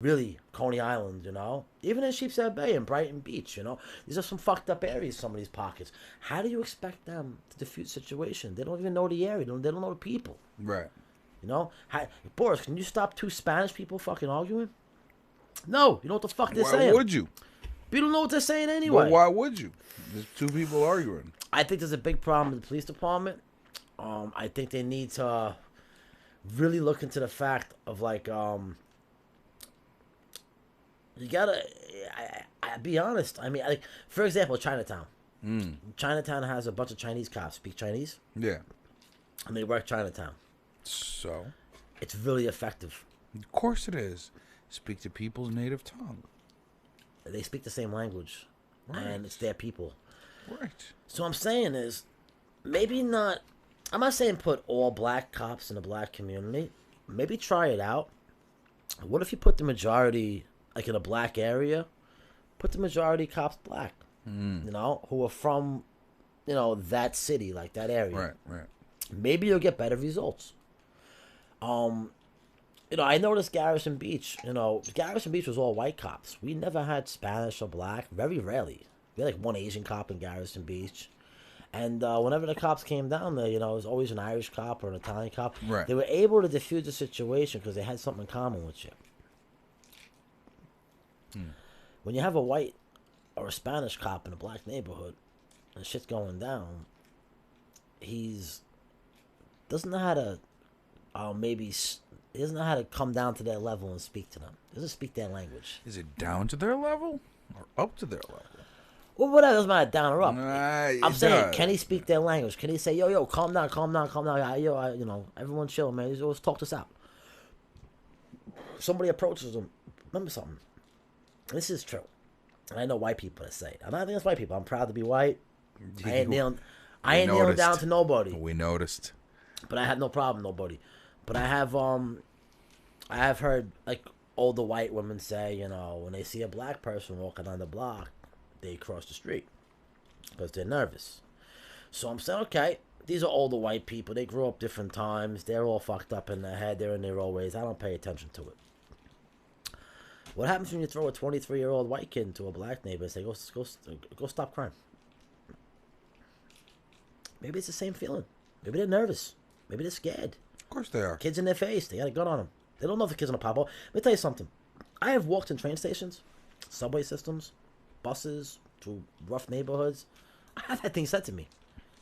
really Coney Island, even in Sheepshead Bay and Brighton Beach, these are some fucked up areas. Some of these pockets. How do you expect them to defuse situation? They don't even know the area. They don't know the people. Right. Boris, can you stop two Spanish people fucking arguing? No, you know what the fuck they're Why saying. would you? You don't know what they're saying anyway. Well, why would you? There's two people arguing. I think there's a big problem with the police department. I think they need to really look into the fact of you gotta. I be honest. I mean, for example, Chinatown. Chinatown has a bunch of Chinese cops speak Chinese. Yeah. And they work Chinatown. So? It's really effective. Of course it is. Speak to people's native tongue. They speak the same language. Right. And it's their people. Right. So what I'm saying is, maybe not. I'm not saying put all black cops in the black community. Maybe try it out. What if you put the majority, like in a black area, put the majority cops black, who are from, that city, like that area. Right. Maybe you'll get better results. I noticed Garrison Beach. Garrison Beach was all white cops. We never had Spanish or black. Very rarely. We had like one Asian cop in Garrison Beach. And whenever the cops came down there, it was always an Irish cop or an Italian cop. Right. They were able to diffuse the situation because they had something in common with you. When you have a white or a Spanish cop in a black neighborhood and shit's going down, he doesn't know how to he doesn't know how to come down to their level and speak to them. He doesn't speak their language. Is it down to their level or up to their level? Well, whatever, doesn't matter, down or up. I'm saying, can he speak their language? Can he say, yo, calm down. Everyone chill, man. Let's talk this out. Somebody approaches him. Remember something. This is true. And I know white people that say it. I'm not against white people. I'm proud to be white. I ain't kneeling down to nobody. We noticed. But I have no problem, nobody. But I have heard like older white women say, when they see a black person walking on the block, they cross the street because they're nervous. So I'm saying, okay, these are older white people. They grew up different times. They're all fucked up in their head. They're in their old ways. I don't pay attention to it. What happens when you throw a 23-year-old white kid into a black neighbor and say, go stop crime? Maybe it's the same feeling. Maybe they're nervous. Maybe they're scared. Of course they are. Kids in their face. They got a gun on them. They don't know if the kid's gonna pop out. Let me tell you something. I have walked in train stations, subway systems, buses, through rough neighborhoods. I have had things said to me.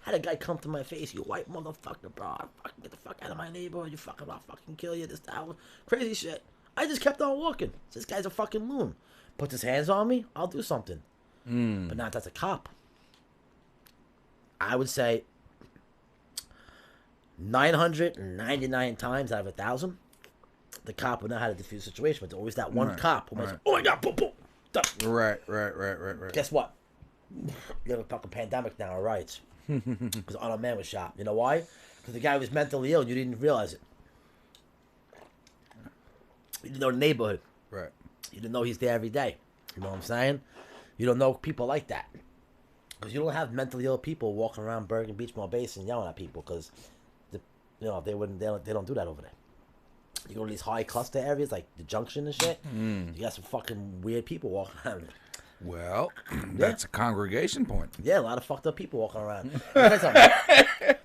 I had a guy come to my face, you white motherfucker, bro. Fucking get the fuck out of my neighborhood. You fucking, I'll fucking kill you. This, that, crazy shit. I just kept on walking. This guy's a fucking loon. Puts his hands on me, I'll do something. But not that's a cop. I would say 999 times out of 1,000, the cop would know how to defuse the situation. But there's always that one cop who might say, oh my God, boom, boom. Right. Guess what? We have a fucking pandemic now, all right? Because Arnold Man was shot. You know why? Because the guy was mentally ill and you didn't realize it. You didn't know the neighborhood. Right. You didn't know he's there every day. You know what I'm saying? You don't know people like that. Because you don't have mentally ill people walking around Bergen Beach Mall Basin yelling at people because, they don't do that over there. You go to these high cluster areas like the Junction and shit. You got some fucking weird people walking around. Well, that's a congregation point. Yeah, a lot of fucked up people walking around. No,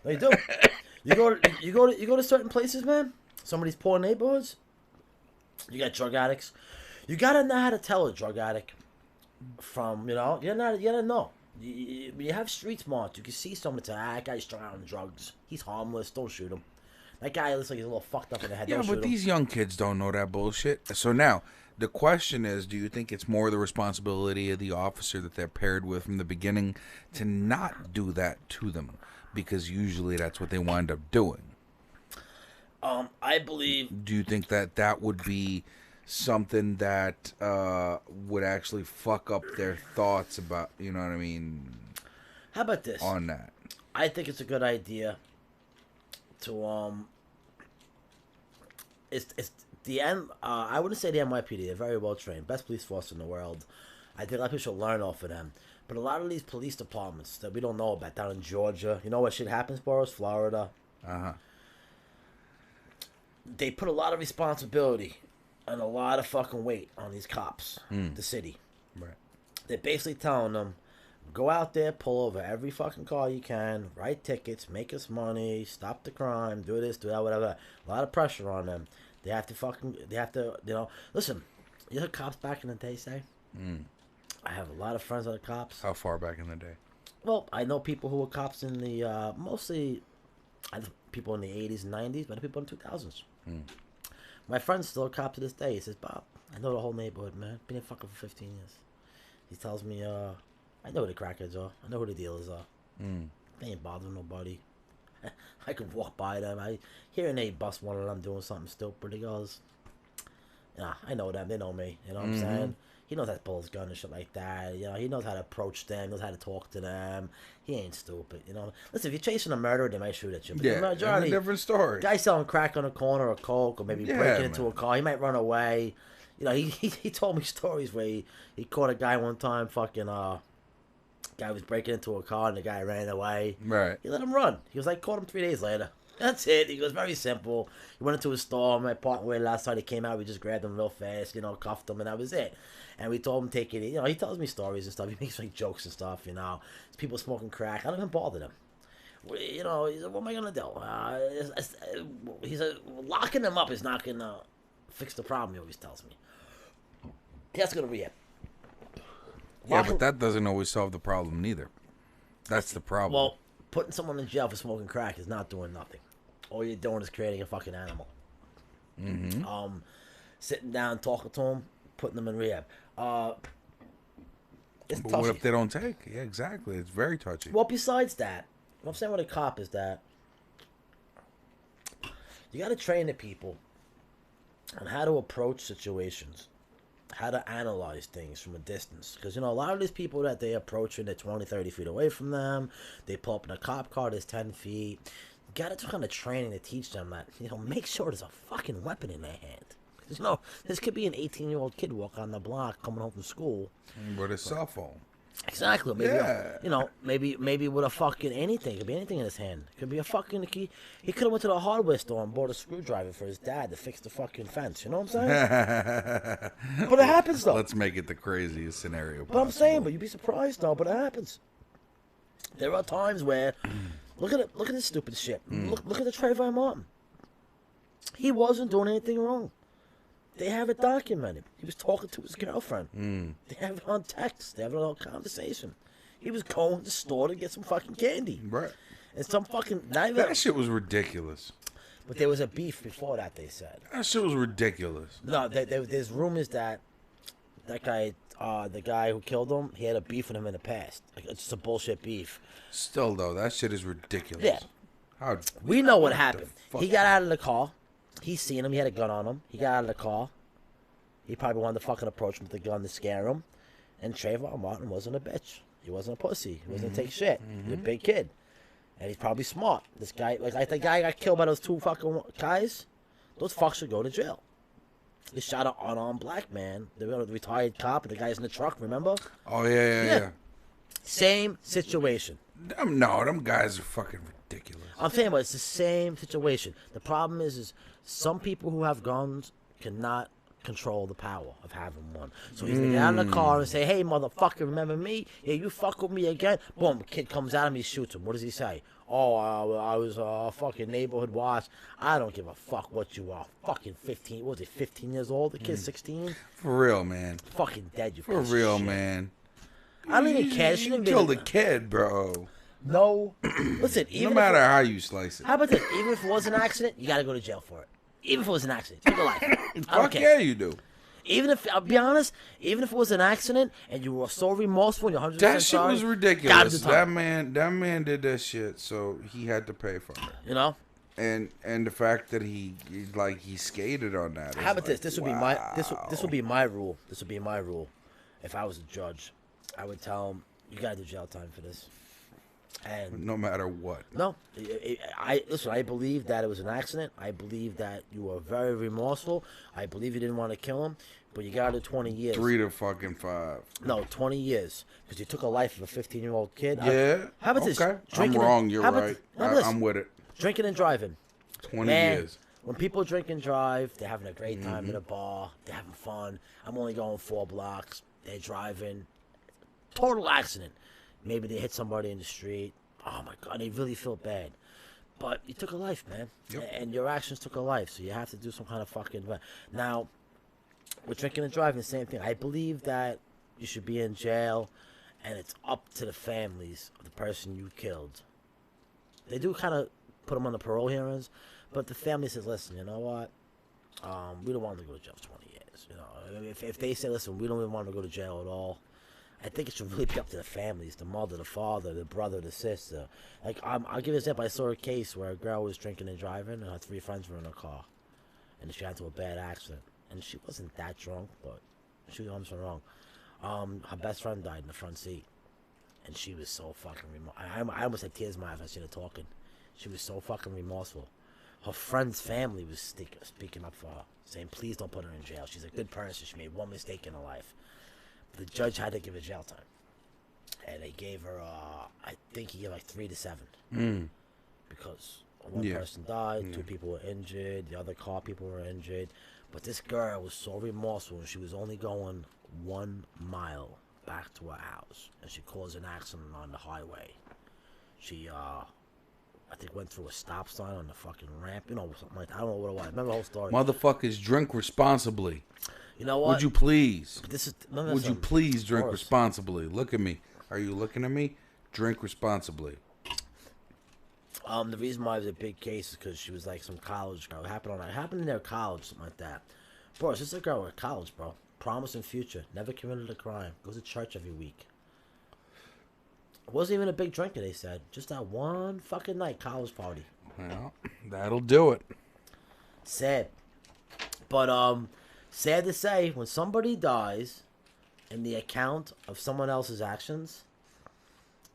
you do. You go to certain places, man. Some of these poor neighborhoods. You got drug addicts. You gotta know how to tell a drug addict from, you gotta know. You have street smart. You can see someone say, that guy's strung out on drugs. He's harmless. Don't shoot him. That guy looks like he's a little fucked up in the head. Yeah, but these young kids don't know that bullshit. So now, the question is, do you think it's more the responsibility of the officer that they're paired with from the beginning to not do that to them? Because usually that's what they wind up doing. I believe... Do you think that would be something that would actually fuck up their thoughts about, you know what I mean? How about this? On that. I think it's a good idea to, it's the I wouldn't say the NYPD. They're very well trained. Best police force in the world. I think a lot of people should learn off of them. But a lot of these police departments that we don't know about down in Georgia, you know what shit happens for us? Florida. Uh-huh. They put a lot of responsibility and a lot of fucking weight on these cops, the city. Right. They're basically telling them, go out there, pull over every fucking car you can, write tickets, make us money, stop the crime, do this, do that, whatever. A lot of pressure on them. They have to, listen, you know cops back in the day say? I have a lot of friends that are cops. How far back in the day? Well, I know people who were cops in the, mostly, people in the 80s and 90s, but people in the 2000s. My friend's still a cop to this day. He says, Bob, I know the whole neighborhood, man. Been in fucking for 15 years. He tells me, I know who the crackheads are. I know who the dealers are. They ain't bothering nobody. I can walk by them. Here and they bust one of them doing something stupid. He goes, nah, I know them. They know me. You know what I'm saying? He knows how to pull his gun and shit like that. You know, he knows how to approach them. Knows how to talk to them. He ain't stupid. You know. Listen, if you're chasing a murderer, they might shoot at you. But the majority, it's a different story. Guy selling crack on a corner or coke or maybe breaking into a car, he might run away. You know, he told me stories where he caught a guy one time. Fucking guy was breaking into a car and the guy ran away. Right. He let him run. He was like, caught him 3 days later. That's it. He goes, very simple. He went into a store. My partner where last time he came out, we just grabbed him real fast, you know, cuffed him, and that was it. And we told him take it. You know, he tells me stories and stuff. He makes like jokes and stuff. You know, it's people smoking crack. I don't even bother them. You know, he said, what am I gonna do? He said, locking them up is not gonna fix the problem. He always tells me. He has to go to rehab. Yeah, but that doesn't always solve the problem neither. That's the problem. Well, putting someone in jail for smoking crack is not doing nothing. All you're doing is creating a fucking animal. Sitting down, talking to them, putting them in rehab. It's but touchy. what if they don't take? Yeah, exactly. It's very touchy. Well, besides that, what I'm saying with a cop is that you got to train the people on how to approach situations, how to analyze things from a distance. Because, you know, a lot of these people that they approach, they're 20, 30 feet away from them. They pull up in a cop car that's 10 feet. You got to do kind of training to teach them that, you know, make sure there's a fucking weapon in their hand. Because, you know, this could be an 18-year-old kid walking on the block coming home from school. With a cell phone. Exactly. Maybe you know, maybe with a fucking anything. It could be anything in his hand. It could be a fucking key. He could have went to the hardware store and bought a screwdriver for his dad to fix the fucking fence. You know what I'm saying? But it happens though. Let's make it the craziest scenario possible. But I'm saying, but you'd be surprised though. But it happens. There are times where look at this stupid shit. Look at the Trayvon Martin. He wasn't doing anything wrong. They have it documented. He was talking to his girlfriend. They have it on text. They have it on conversation. He was going to the store to get some fucking candy. Right. And some fucking... That shit was ridiculous. But there was a beef before that, they said. That shit was ridiculous. No, there's rumors that guy, the guy who killed him, he had a beef with him in the past. Like, it's just a bullshit beef. Still, though, that shit is ridiculous. Yeah. We know what happened. He got out of the car. He seen him. He had a gun on him. He got out of the car. He probably wanted to fucking approach him with the gun to scare him. And Trayvon Martin wasn't a bitch. He wasn't a pussy. He wasn't take shit. He's a big kid. And he's probably smart. This guy, like the guy got killed by those two fucking guys, those fucks should go to jail. He shot an unarmed black man. The retired cop, and the guy's in the truck, remember? Oh, yeah. Same situation. No, them guys are fucking ridiculous. I'm saying, but it's the same situation. The problem is some people who have guns cannot control the power of having one. So he's gonna get out of the car and say, hey, motherfucker, remember me? Yeah, you fuck with me again? Boom, the kid comes out of me, shoots him. What does he say? Oh, I was a fucking neighborhood watch. I don't give a fuck what you are. Fucking 15, what was it, 15 years old? The kid's 16? For real, man. Fucking dead, you For piece real, of shit. man. I don't even care. You killed a kid, bro. No. Listen, even no matter how you slice it. How about this? Even if it was an accident, you gotta go to jail for it. Even if it was an accident. Take a life. I don't Fuck care. yeah, you do. Even if, I'll be honest, even if it was an accident and you were so remorseful and you're 100% That shit sorry, was ridiculous. That man did that shit, so he had to pay for it. You know? And the fact that he skated on that. How about like, this? This would be my rule. This would be my rule. If I was a judge, I would tell him, you gotta do jail time for this. And no matter what. No, listen. I believe that it was an accident. I believe that you were very remorseful. I believe you didn't want to kill him, but you got to 20 years. 3 to fucking 5. No, 20 years because you took a life of a 15-year-old kid. Yeah. How about this? I'm wrong. You're right. I'm with it. Drinking and driving. 20 years. when people drink and drive, they're having a great time in a bar. They're having fun. I'm only going 4 blocks. They're driving. Total accident. Maybe they hit somebody in the street. Oh, my God. They really feel bad. But you took a life, man. Yep. And your actions took a life. So you have to do some kind of fucking... Now, with drinking and driving, the same thing. I believe that you should be in jail, and it's up to the families of the person you killed. They do kind of put them on the parole hearings, but the family says, listen, you know what? We don't want them to go to jail for 20 years. You know, if they say, listen, we don't even want them to go to jail at all, I think it should really be up to the families, the mother, the father, the brother, the sister. Like, I'll give you an example. I saw a case where a girl was drinking and driving, and her 3 friends were in a car, and she got into a bad accident. And she wasn't that drunk, but she was almost wrong. Her best friend died in the front seat, and she was so fucking remorseful. I almost had tears in my eyes when I seen her talking. She was so fucking remorseful. Her friend's family was speaking up for her, saying, please don't put her in jail. She's a good person. She made one mistake in her life. The judge had to give her jail time. And they gave her, I think he gave like 3 to 7. Because one person died, 2 people were injured, the other car people were injured. But this girl was so remorseful, and she was only going 1 mile back to her house. And she caused an accident on the highway. She, I think went through a stop sign on the fucking ramp, you know, something like that. I don't know what it was. I remember the whole story. Motherfuckers, drink responsibly. You know what? Would you please? Would you please drink responsibly? Look at me. Are you looking at me? Drink responsibly. The reason why it was a big case is because she was like some college girl. It happened in their college, something like that. Bro, it's just a girl at college, bro. Promising future. Never committed a crime. Goes to church every week. Wasn't even a big drinker, they said. Just that one fucking night college party. Well, that'll do it. Sad. But, sad to say, when somebody dies in the account of someone else's actions,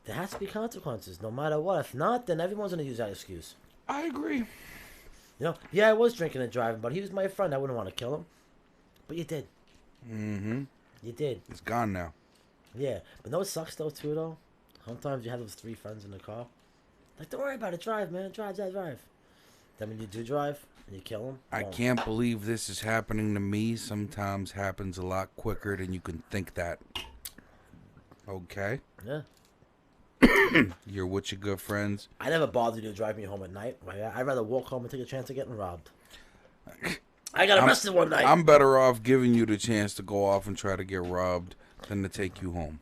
there has to be consequences, no matter what. If not, then everyone's going to use that excuse. I agree. You know, yeah, I was drinking and driving, but he was my friend. I wouldn't want to kill him. But you did. Mm-hmm. You did. It's gone now. Yeah. But no, it sucks, though, too, though. Sometimes you have those 3 friends in the car. Like, don't worry about it. Drive, man. Drive. Then when you do drive and you kill them. I can't believe this is happening to me. Sometimes happens a lot quicker than you can think that. Okay? Yeah. You're with your good friends. I never bothered you to drive me home at night. I'd rather walk home and take a chance of getting robbed. I got arrested one night. I'm better off giving you the chance to go off and try to get robbed than to take you home.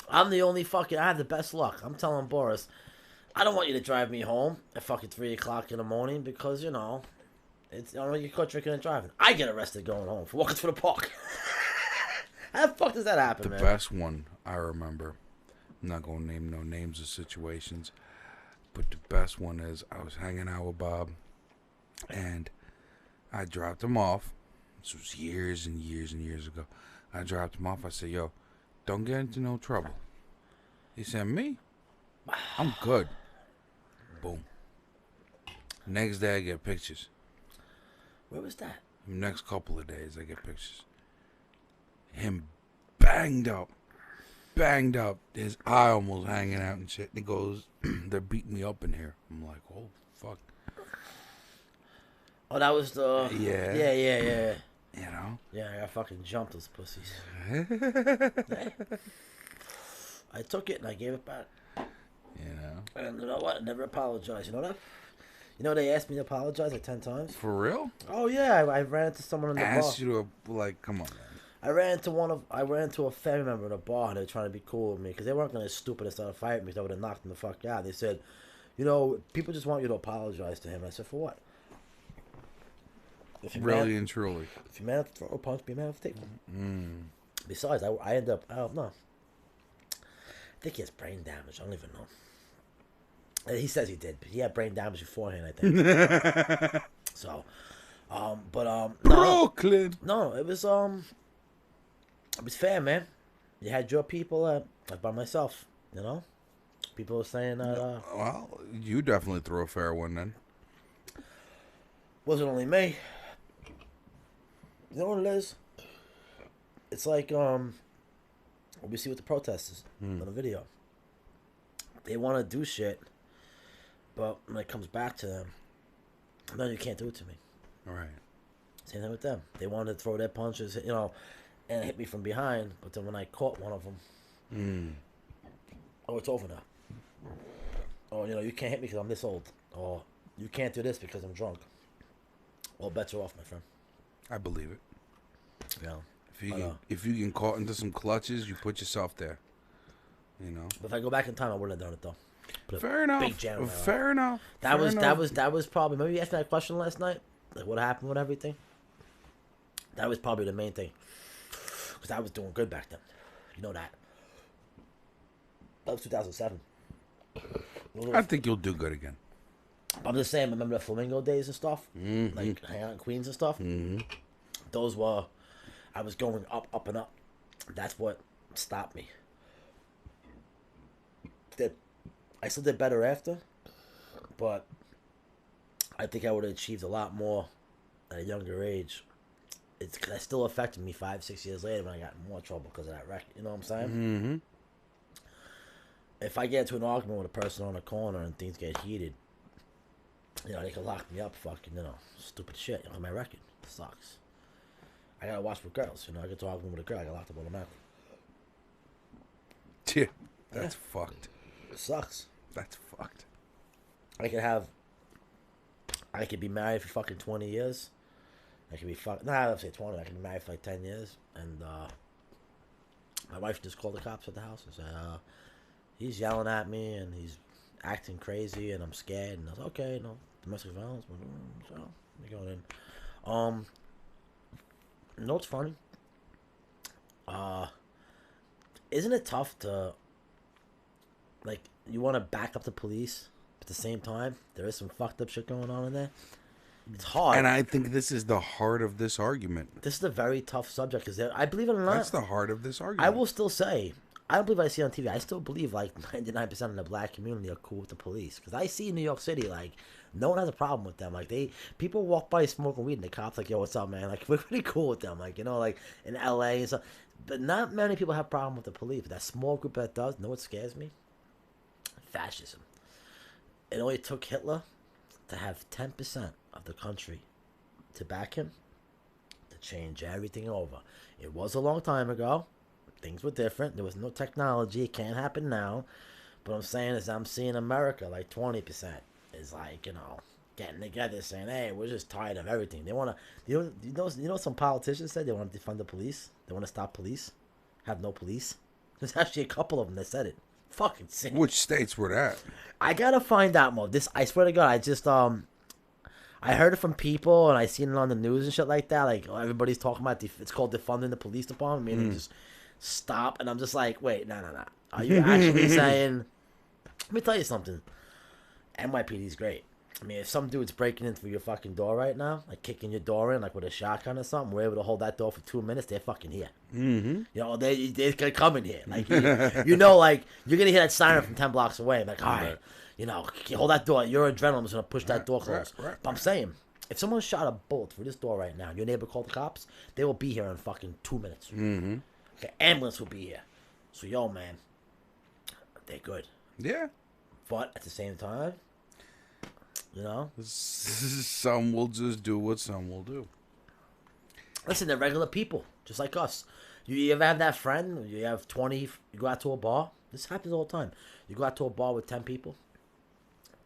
I'm the only fucking... I have the best luck. I'm telling Boris, I don't want you to drive me home at fucking 3 o'clock in the morning because, you know, it's, I don't want you caught drinking and driving. I get arrested going home for walking through the park. How the fuck does that happen, man? The best one I remember... I'm not going to name no names or situations, but the best one is I was hanging out with Bob, and I dropped him off. This was years and years and years ago. I dropped him off. I said, yo, don't get into no trouble. He said, me? I'm good. Boom. Next day, I get pictures. Where was that? Next couple of days, I get pictures. Him banged up. His eye almost hanging out and shit. And he goes, they're beating me up in here. I'm like, oh, fuck. Oh, that was the... Yeah. Yeah. You know? Yeah, I fucking jumped those pussies. I took it and I gave it back. You know? And you know what? I never apologized. You know that? You know they asked me to apologize like 10 times? For real? Oh, yeah. I ran into someone in the bar. Asked you to, like, come on, man. I ran into a family member in a bar, and they were trying to be cool with me because they weren't going to stupid and start a fight with me. So I would have knocked them the fuck out. They said, you know, people just want you to apologize to him. I said, for what? Really and truly. If you're man enough to throw a punch, be a man enough to take one. Besides, I end up, I don't know. I think he has brain damage. I don't even know. He says he did, but he had brain damage beforehand, I think. So, Broooklyn. No, it was fair, man. You had your people, like by myself, you know? People were saying that, Well, you definitely threw a fair one then. Wasn't only me. You know what it is? It's like, what we see with the protesters on the video. They want to do shit, but when it comes back to them, no, you can't do it to me. Right. Same thing with them. They wanted to throw their punches, and hit me from behind. But then when I caught one of them, oh, it's over now. Oh, you can't hit me because I'm this old. Or you can't do this because I'm drunk. All bets are off, my friend. I believe it. Yeah. If you get caught into some clutches, you put yourself there. But if I go back in time, I wouldn't have done it though. Fair enough. Fair enough. That was probably. Maybe you asked me that question last night. Like what happened with everything. That was probably the main thing. Because I was doing good back then. You know that. That was 2007. I think you'll do good again. I'm just saying, remember the Flamingo days and stuff? Mm-hmm. Like hanging out in Queens and stuff? Mm-hmm. Those were, I was going up and up. That's what stopped me. I still did better after, but I think I would have achieved a lot more at a younger age. It's still affected me 5-6 years later when I got in more trouble because of that record. You know what I'm saying? Mm-hmm. If I get into an argument with a person on the corner and things get heated, they can lock me up, fucking, stupid shit. My record sucks. I gotta watch with girls. I get to argue with a girl, I get locked up automatically. Yeah, that's fucked. It sucks. That's fucked. I could be married for fucking 20 years. I could be I don't say 20. I could be married for like 10 years. And my wife just called the cops at the house and said, he's yelling at me and he's acting crazy and I'm scared. And I was like, okay, domestic violence. So, we're going in. It's funny? Isn't it tough to, like, you want to back up the police, but at the same time, there is some fucked up shit going on in there? It's hard. And I think this is the heart of this argument. This is a very tough subject, because I believe it or not... That's the heart of this argument. I will still say, I don't believe I see on TV, I still believe, like, 99% of the black community are cool with the police. Because I see in New York City, like, no one has a problem with them. Like, people walk by smoking weed, and the cops like, yo, what's up, man? Like, we're pretty cool with them. Like, like, in L.A. and stuff. But not many people have a problem with the police. But that small group that does, know what scares me? Fascism. It only took Hitler to have 10% of the country to back him to change everything over. It was a long time ago. Things were different. There was no technology. It can't happen now. But I'm saying is I'm seeing America, like 20% is like, getting together saying, hey, we're just tired of everything. They want to, you know some politicians said they want to defund the police? They want to stop police? Have no police? There's actually a couple of them that said it. Fucking sick. Which states were that? I gotta find out more. I swear to God, I just, I heard it from people and I seen it on the news and shit like that. Like, everybody's talking about, it's called defunding the police department, meaning just stop. And I'm just like, wait, no. Are you actually saying, let me tell you something. NYPD's great. I mean, if some dude's breaking in through your fucking door right now, like kicking your door in, like with a shotgun or something, we're able to hold that door for 2 minutes, they're fucking here. Mm-hmm. They're gonna come in here. Like, like, you're gonna hear that siren from 10 blocks away. I'm like, all right, you hold that door. Your adrenaline's gonna push that door closed. Right. But I'm saying, if someone shot a bullet through this door right now, and your neighbor called the cops, they will be here in fucking 2 minutes. Mm-hmm. Okay, ambulance will be here. So, man, they're good. Yeah. But at the same time, some will just do what some will do. Listen, they're regular people, just like us. You ever have that friend? You have 20, you go out to a bar. This happens all the time. You go out to a bar with 10 people.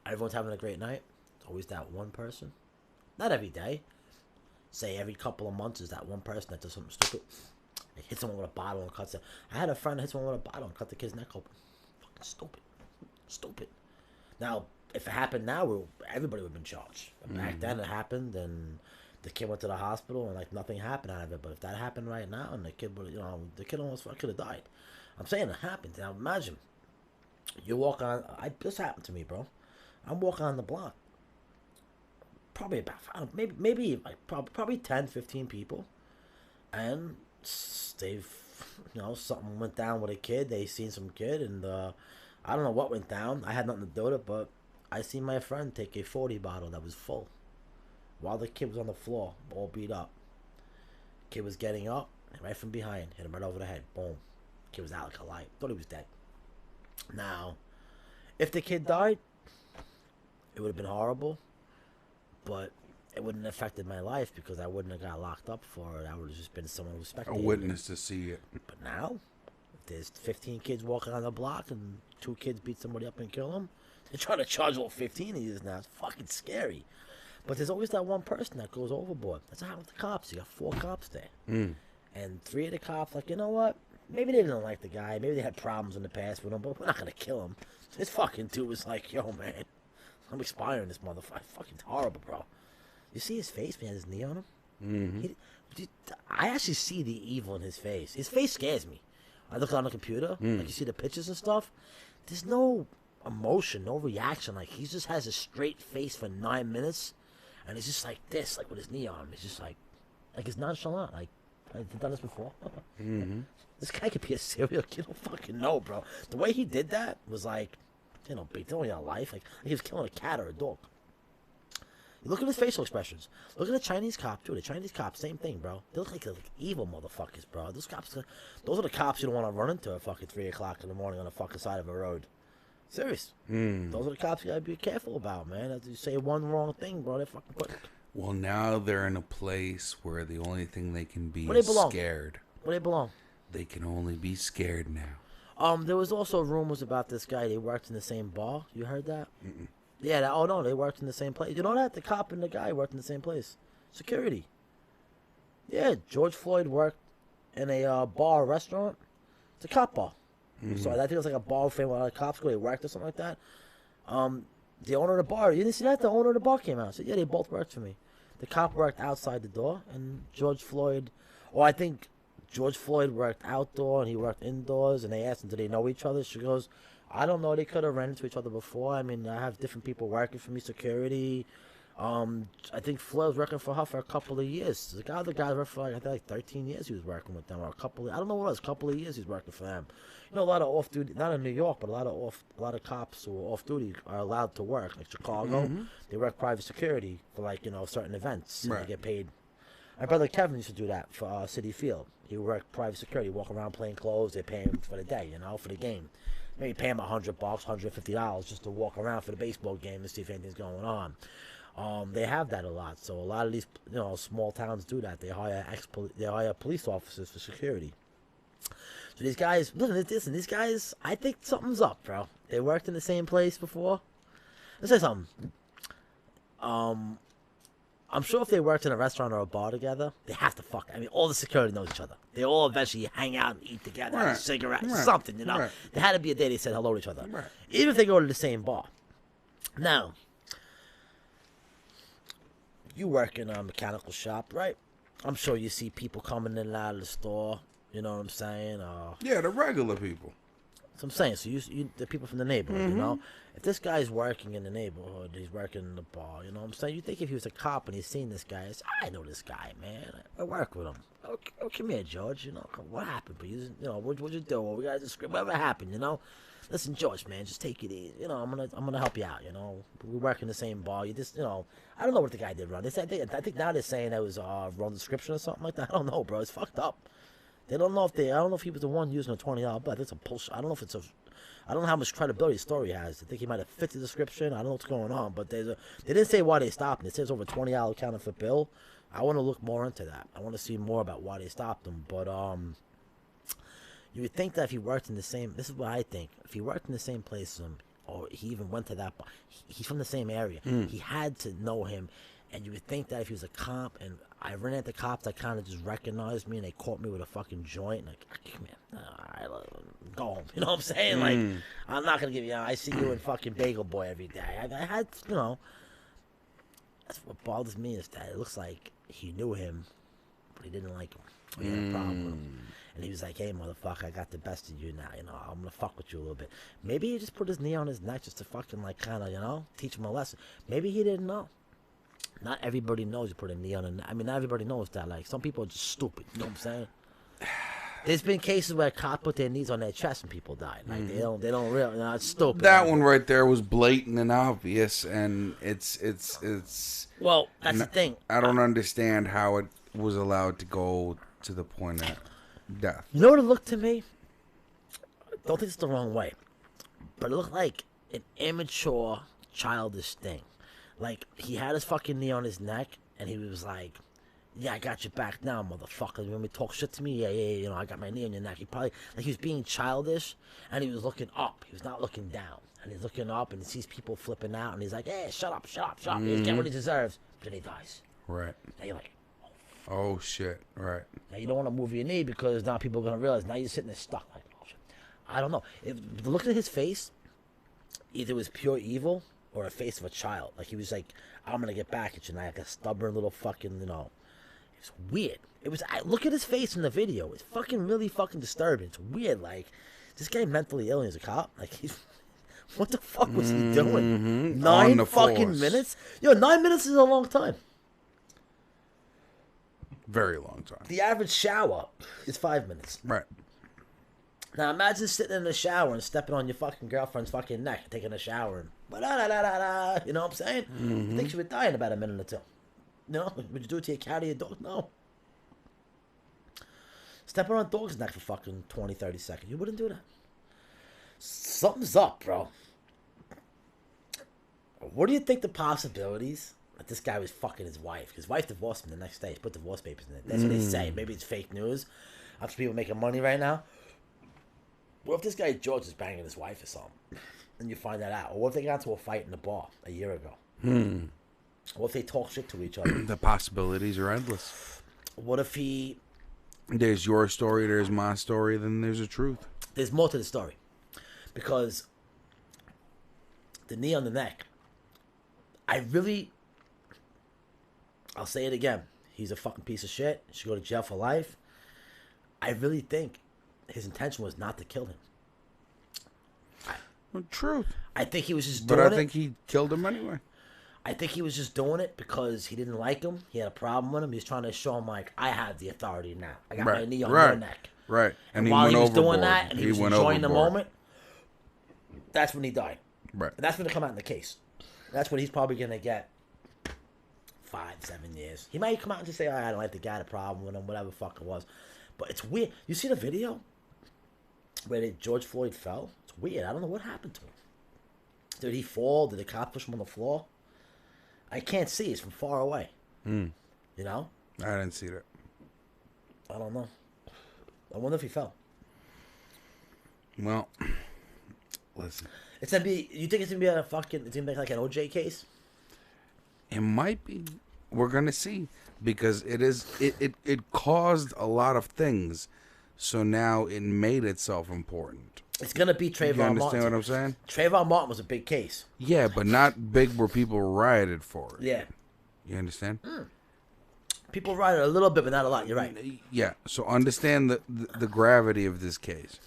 Everyone's having a great night. It's always that one person. Not every day. Say every couple of months is that one person that does something stupid. They hit someone with a bottle and cuts it. I had a friend that hit someone with a bottle and cut the kid's neck open. Fucking stupid. Stupid. Now, if it happened now, everybody would have been charged. But back then it happened, and the kid went to the hospital, and like nothing happened out of it. But if that happened right now, and the kid would, the kid almost could have died. I'm saying it happened. Now imagine you walk on. This happened to me, bro. I'm walking on the block. Probably about maybe like probably 10, 15 people, and they've something went down with a kid. They seen some kid, and I don't know what went down. I had nothing to do with it, but I seen my friend take a 40 bottle that was full while the kid was on the floor, all beat up. Kid was getting up, and right from behind, hit him right over the head. Boom. Kid was out like a light. Thought he was dead. Now, if the kid died, it would have been horrible, but it wouldn't have affected my life because I wouldn't have got locked up for it. I would have just been someone who A spectated witness to see it. But now, if there's 15 kids walking on the block and 2 kids beat somebody up and kill them, they're trying to charge all 15 of these now. It's fucking scary. But there's always that one person that goes overboard. That's how with the cops. You got 4 cops there. And 3 of the cops, like, you know what? Maybe they didn't like the guy. Maybe they had problems in the past with him, but we're not going to kill him. This fucking dude was like, yo, man, I'm expiring this motherfucker. Fucking horrible, bro. You see his face when he had his knee on him? I actually see the evil in his face. His face scares me. I look on the computer, like you see the pictures and stuff. There's no emotion, no reaction. Like, he just has a straight face for 9 minutes, and he's just like this, like with his knee on him. He's just like it's nonchalant. Like, I've done this before. This guy could be a serial killer. Don't fucking know, bro. The way he did that was like, you know, big deal in your life. Like he was killing a cat or a dog. You look at his facial expressions. Look at the Chinese cop, too. The Chinese cops, same thing, bro. They look like evil motherfuckers, bro. Those are the cops you don't want to run into at fucking 3 o'clock in the morning on the fucking side of a road. Serious. Those are the cops you gotta be careful about, man. If you say one wrong thing, bro, they're fucking quick. Well, now they're in a place where the only thing they can be Where is they belong. scared. Where they belong. They can only be scared now. There was also rumors about this guy. They worked in the same bar. You heard that? Yeah. No, they worked in the same place. You know that? The cop and the guy worked in the same place. Security. Yeah, George Floyd worked in a bar restaurant. It's a cop bar. So I think it was like a bar where a lot of cops go. They worked or something like that. The owner of the bar, you didn't see that? The owner of the bar came out. So yeah, they both worked for me. The cop worked outside the door, and George Floyd, I think George Floyd worked outdoor and he worked indoors, and they asked him, do they know each other? She goes, I don't know. They could have ran into each other before. I mean, I have different people working for me, security. I think Floyd was working for her for a couple of years. The other guy worked for, I think, like 13 years he was working with them, or I don't know what it was, a couple of years he was working for them. You know, a lot of off-duty, not in New York, but a lot of cops who are off-duty are allowed to work. Like Chicago, they work private security for, like, you know, certain events. And Right. they get paid. My brother Kevin used to do that for City Field. He worked private security, walk around playing clothes. They pay him for the day, you know, for the game. Maybe pay him $100, $150 just to walk around for the baseball game and see if anything's going on. They have that a lot. So a lot of these, you know, small towns do that. They hire police officers for security. So these guys, listen, these guys, I think something's up, bro. They worked in the same place before. Let's say something. I'm sure if they worked in a restaurant or a bar together, they have to fuck. I mean, all the security knows each other. They all eventually hang out and eat together, have a cigarette, something, you know. Right. There had to be a day they said hello to each other. Right. Even if they go to the same bar. Now, you work in a mechanical shop, right? I'm sure you see people coming in and out of the store. You know what I'm saying? Yeah, the regular people. So I'm saying, so you the people from the neighborhood, you know? If this guy's working in the neighborhood, he's working in the bar, you know what I'm saying? You think if he was a cop and he's seen this guy, I know this guy, man. I work with him. Oh, come here, George, you know? What happened? But you know, what'd you do? We got to script. Whatever happened, you know? Listen, George, man, just take it easy. You know, I'm gonna help you out. You know, we work in the same bar. You just, you know, I don't know what the guy did wrong. I think now they're saying that was wrong description or something like that. I don't know, bro. It's fucked up. They don't know I don't know if he was the one using a $20 bill. It's a bullshit. I don't know if I don't know how much credibility the story has. I think he might have fit the description. I don't know what's going on, but they didn't say why they stopped him. It says over $20 counterfeit bill. I want to look more into that. I want to see more about why they stopped him. But you would think that if he worked in the same, this is what I think. If he worked in the same place as him, or he even went to that bar, he's from the same area. He had to know him. And you would think that if he was a cop, and I ran into cops that kind of just recognized me, and they caught me with a fucking joint, like, come here, all right, go home. You know what I'm saying? Like, I'm not going to give you, I see you in fucking Bagel Boy every day. I had, you know, that's what bothers me is that it looks like he knew him, but he didn't like him. He had a problem with him. And he was like, hey, motherfucker, I got the best of you now, you know, I'm going to fuck with you a little bit. Maybe he just put his knee on his neck just to fucking, like, kind of, you know, teach him a lesson. Maybe he didn't know. Not everybody knows you put a knee on it. I mean, not everybody knows that. Like, some people are just stupid. You know what I'm saying? There's been cases where cops put their knees on their chest and people died. Like, they don't really, you know, it's stupid. That one right there was blatant and obvious, and it's. Well, that's the thing. I don't understand how it was allowed to go to the point of death. You know what it looked to me? Don't think it's the wrong way, but it looked like an immature, childish thing. Like, he had his fucking knee on his neck, and he was like, "Yeah, I got your back now, motherfucker. You want me to talk shit to me? Yeah, you know, I got my knee on your neck." He probably, like, he was being childish, and he was looking up. He was not looking down. And he's looking up, and he sees people flipping out, and he's like, "Hey, shut up. He's getting what he deserves." But then he dies. Right. Now you're like, oh shit. Right. now you don't want to move your knee because now people are going to realize, now you're sitting there stuck. Like, oh, shit. I don't know. If look at his face, either it was pure evil or a face of a child. Like, he was like, "I'm going to get back at you." And like a stubborn little fucking, you know. It's weird. It was. Look at his face in the video. It's fucking really fucking disturbing. It's weird. Like, this guy mentally ill. He's a cop. Like, he's. What the fuck was he doing? 9 fucking minutes. Yo, 9 minutes is a long time. Very long time. The average shower is 5 minutes. Right. Now imagine sitting in the shower and stepping on your fucking girlfriend's fucking neck, and taking a shower, and you know what I'm saying? I think she would die in about a minute or two. No, would you do it to your cat or your dog? No. Stepping on a dog's neck for fucking 20, 30 seconds. You wouldn't do that. Something's up, bro. What do you think the possibilities that this guy was fucking his wife? His wife divorced him the next day. He put divorce papers in it. That's what they say. Maybe it's fake news. I'm sure people making money right now. What if this guy George is banging his wife or something? And you find that out. Or what if they got into a fight in the bar a year ago? What if they talk shit to each other? The possibilities are endless. What if he... There's your story, there's my story, then there's the truth. There's more to the story. Because the knee on the neck, I'll say it again. He's a fucking piece of shit. He should go to jail for life. I really think his intention was not to kill him. Truth. I think he was just doing it. But I think he killed him anyway. I think he was just doing it because he didn't like him. He had a problem with him. He was trying to show him, like, I have the authority now. I got my knee on your neck. Right. And while he was doing that and he was enjoying the moment, that's when he died. Right. And that's when it come out in the case. That's when he's probably going to get 5, 7 years. He might come out and just say, I don't like the guy, the problem with him, whatever the fuck it was. But it's weird. You see the video where George Floyd fell? It's weird. I don't know what happened to him. Did he fall? Did the cop push him on the floor? I can't see. It's from far away. You know? I didn't see that. I don't know. I wonder if he fell. Well, listen. It's gonna be. You think it's gonna be a fucking? It's gonna be like an OJ case. It might be. We're gonna see because it is. It caused a lot of things, so now it made itself important. It's gonna be Trayvon Martin. You understand what I'm saying? Trayvon Martin was a big case. Yeah, but not big where people rioted for it. Yeah. You understand? People rioted a little bit, but not a lot. You're right. Yeah. So understand the gravity of this case.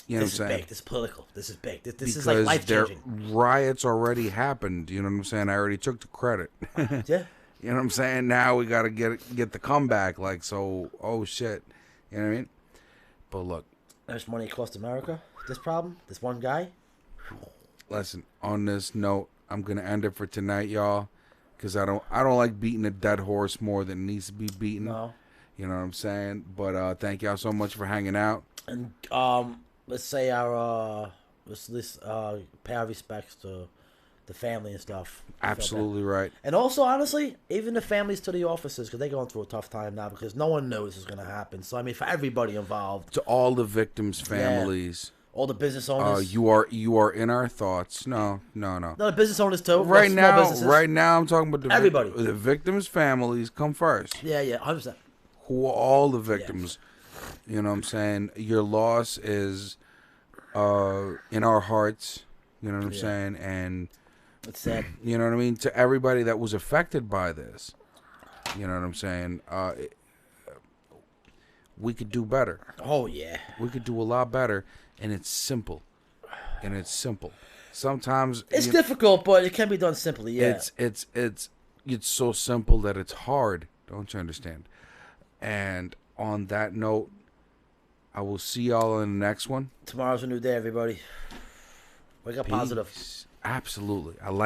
You know what I'm saying? This is big. This is political. This is big. This is like life-changing. Riots already happened. You know what I'm saying? I already took the credit. Yeah. You know what I'm saying? Now we got to get the comeback. Like, so, oh, shit. You know what I mean? But look. There's money cost America. This problem. This one guy. Listen, on this note, I'm going to end it for tonight, y'all. Because I don't like beating a dead horse more than it needs to be beaten. No. You know what I'm saying? But thank y'all so much for hanging out. And let's say let's pay our respects to the family and stuff. Absolutely right. And also, honestly, even the families to the officers, because they're going through a tough time now because no one knows this is going to happen. So, I mean, for everybody involved. To all the victims' families. Yeah. All the business owners. You are in our thoughts. No. No, the business owners too. Right now, I'm talking about everybody. The victims' families come first. Yeah, 100%. Who are all the victims. Yeah. You know what I'm saying? Your loss is in our hearts. You know what I'm saying? And it's sad. You know what I mean? To everybody that was affected by this. You know what I'm saying? We could do better. Oh, yeah. We could do a lot better. And it's simple. Sometimes it's difficult, but it can be done simply. Yeah. It's so simple that it's hard. Don't you understand? And on that note, I will see y'all in the next one. Tomorrow's a new day, everybody. Wake up positive. Absolutely. I like